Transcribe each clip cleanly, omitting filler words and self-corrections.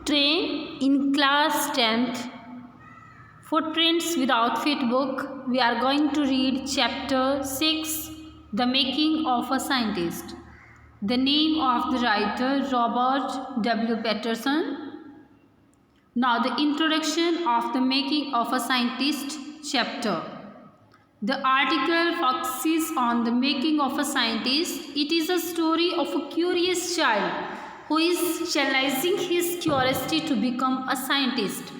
Today in class 10th, Footprints Without Feet book, we are going to read chapter 6, The Making of a Scientist. The name of the writer, Robert W. Patterson. Now the introduction of The Making of a Scientist chapter. The article focuses on the making of a scientist. It is a story of a curious child who is channelizing his curiosity to become a scientist.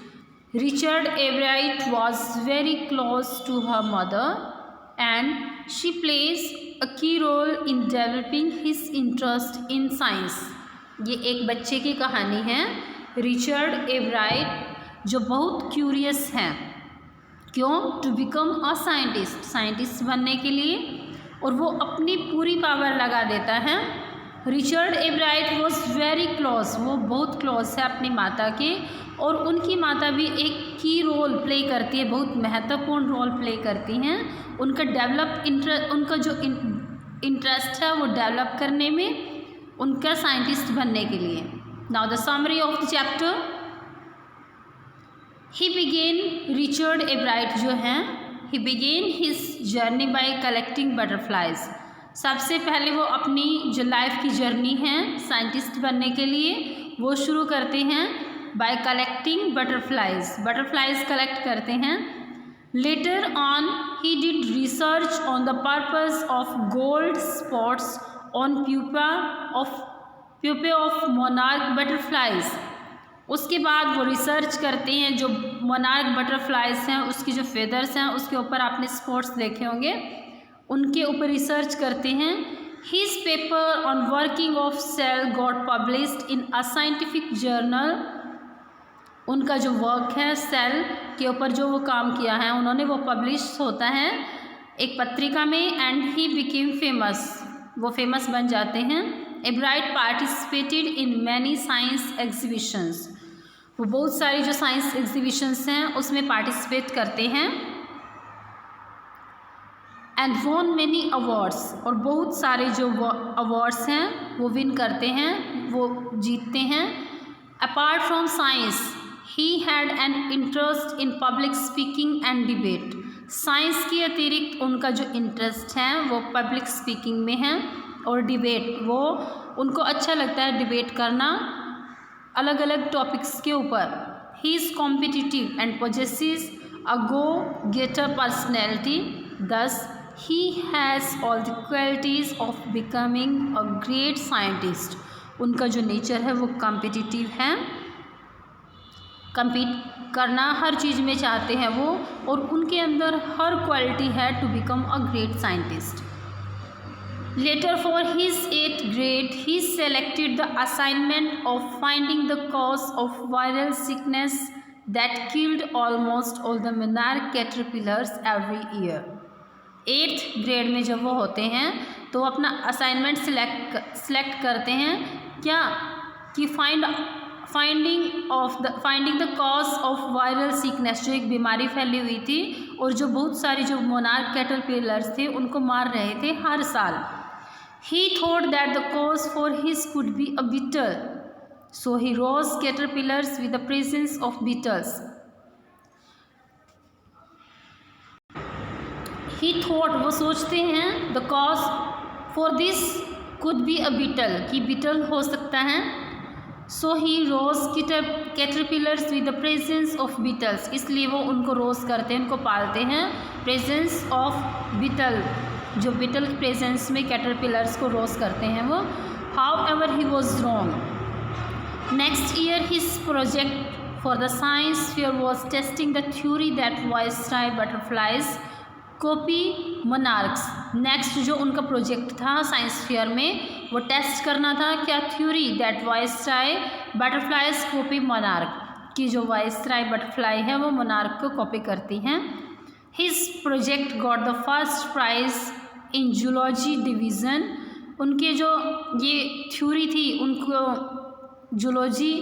Richard Everett was very close to her mother and she plays a key role in developing his interest in science. ये एक बच्चे की कहानी है, Richard Ebright, जो बहुत curious हैं. क्यों? To become a scientist, scientist बनने के लिए, और वो अपनी पूरी पावर लगा देता है. रिचर्ड एवराइट वॉज वेरी क्लोज, वो बहुत क्लोज है अपनी माता के, और उनकी माता भी एक की रोल प्ले करती है, बहुत महत्वपूर्ण रोल प्ले करती हैं. उनका उनका जो इंटरेस्ट है वो डेवलप करने में, उनका साइंटिस्ट बनने के लिए. Now the summary of the chapter. He begins, Richard Ebright जो हैं, he begins his journey by collecting butterflies. सबसे पहले वो अपनी जो लाइफ की जर्नी है साइंटिस्ट बनने के लिए, वो शुरू करते हैं by collecting butterflies. Butterflies collect करते हैं. Later on he did research on the purpose of gold spots on pupae of monarch butterflies. उसके बाद वो रिसर्च करते हैं जो मोनार्क बटरफ्लाइज हैं, उसकी जो फेदर्स हैं उसके ऊपर आपने स्पॉट्स देखे होंगे, उनके ऊपर रिसर्च करते हैं. His paper on working of cell got published in a scientific journal. उनका जो वर्क है सेल के ऊपर जो वो काम किया है उन्होंने, वो पब्लिश होता है एक पत्रिका में. एंड ही बिकेम फेमस, वो फेमस बन जाते हैं. Ever right participated in many science exhibitions. वो बहुत सारी जो साइंस एग्जीबिशंस हैं उसमें पार्टिसिपेट करते हैं. एंड वॉन मैनी अवार्ड्स, और बहुत सारे जो अवार्ड्स हैं वो विन करते हैं, वो जीतते हैं. Apart from science he had an interest in public speaking and debate. Science के अतिरिक्त उनका जो इंटरेस्ट है वो पब्लिक स्पीकिंग में है और डिबेट, वो उनको अच्छा लगता है डिबेट करना अलग अलग टॉपिक्स के ऊपर. He is competitive and possesses a go getter personality. Thus he has all the qualities of becoming a great scientist. उनका जो नेचर है वो कॉम्पिटिटिव है, कम्पीट करना हर चीज़ में चाहते हैं वो, और उनके अंदर हर क्वालिटी है to become a great scientist. Later for his 8th grade, he selected the assignment of finding the cause of viral sickness that killed almost all the monarch caterpillars every year. 8th grade में जब वो होते हैं तो अपना assignment select करते हैं क्या कि finding the cause of viral sickness, जो एक बीमारी फैली हुई थी और जो बहुत सारी जो मोनार्क कैटरपिलर्स थे उनको मार रहे थे हर साल. He thought that the cause for his could be a beetle, so he rose caterpillars with the presence of beetles. He thought, वो सोचते हैं, the cause for this could be a beetle, कि beetle हो सकता है. So he rose caterpillars with the presence of beetles. इसलिए वो उनको रोज करते हैं, उनको पालते हैं presence of beetle, जो बीटल प्रेजेंस में कैटरपिलर्स को रोज करते हैं वो. How ever he was wrong. Next year his project for the science fair was testing the theory that viceroy butterflies copy monarchs. Next जो उनका प्रोजेक्ट था साइंस फेयर में, वो टेस्ट करना था क्या, theory that viceroy butterflies copy monarch, की जो वाइसराय बटरफ्लाई है वो मोनार्क को कॉपी करती हैं. His project got the first prize in zoology division. उनके जो ये थ्योरी थी उनको जूलॉजी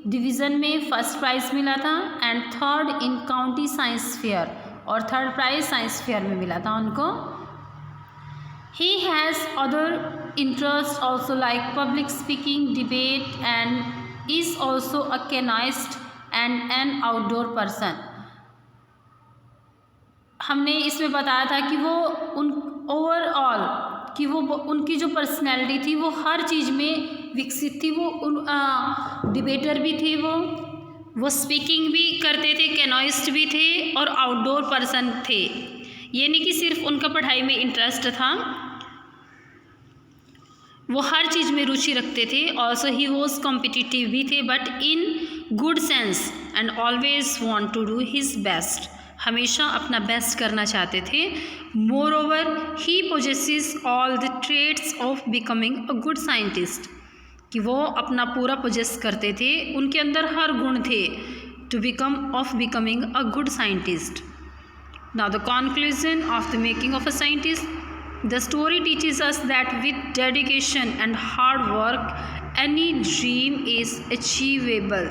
डिवीज़न में फर्स्ट प्राइज़ मिला था. And third in county science fair, और थर्ड प्राइज़ साइंस फेयर में मिला था उनको. He has other interest also like public speaking, debate and is also a chemist and an outdoor person. हमने इसमें बताया था कि वो ओवरऑल कि वो उनकी जो पर्सनैलिटी थी वो हर चीज़ में विकसित थी। वो डिबेटर भी थे, वो स्पीकिंग भी करते थे, कैनोइस्ट भी थे और आउटडोर पर्सन थे। ये नहीं कि सिर्फ उनका पढ़ाई में इंटरेस्ट था, वो हर चीज़ में रुचि रखते थे। ऑल्सो ही वॉज कॉम्पिटिटिव भी थे, but in good sense and always want to do his best, हमेशा अपना बेस्ट करना चाहते थे। Moreover he possesses all the traits of becoming a good scientist, कि वो अपना पूरा पोजेस करते थे, उनके अंदर हर गुण थे to becoming a good scientist. Now the conclusion of the making of a scientist, the story teaches us that with dedication and hard work any dream is achievable,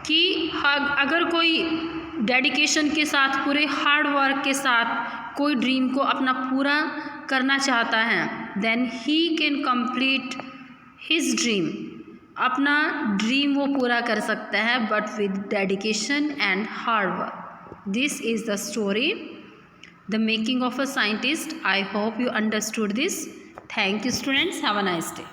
कि अगर कोई डेडिकेशन के साथ, पूरे हार्ड वर्क के साथ कोई dream को अपना पूरा करना चाहता है, then he can complete his dream, अपना ड्रीम वो पूरा कर सकता है, but with dedication and hard work. This is the story, The Making of a Scientist. I hope you understood this. Thank you, students. Have a nice day.